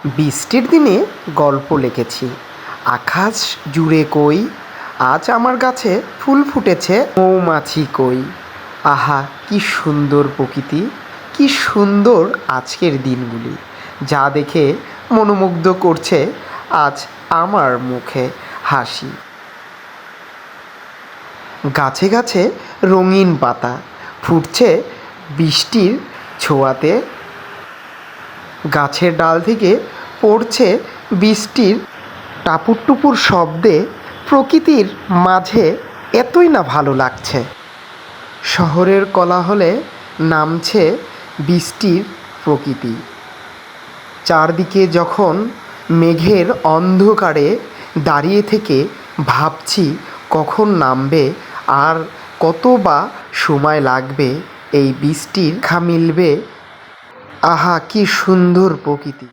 বৃষ্টির দিনে গল্প লিখেছি। আকাশ জুড়ে কই, আজ আমার গাছে ফুল ফুটেছে, মৌমাছি কই। আহা কি সুন্দর প্রকৃতি, কি সুন্দর আজকের দিনগুলি, যা দেখে মনোমুগ্ধ করছে আজ আমার মুখে হাসি। গাছে গাছে রঙিন পাতা ফুটছে বৃষ্টির ছোঁয়াতে, গাছের ডাল থেকে পড়ছে বৃষ্টির টাপুর টুপুর শব্দে। প্রকৃতির মাঝে এতই না ভালো লাগছে। শহরের কোলাহলে নামছে বৃষ্টির প্রকৃতি। চারদিকে যখন মেঘের অন্ধকারে দাঁড়িয়ে থেকে ভাবছি কখন নামবে, আর কত বা সময় লাগবে এই বৃষ্টির দেখা মিলবে। আহা কি সুন্দর প্রকৃতি।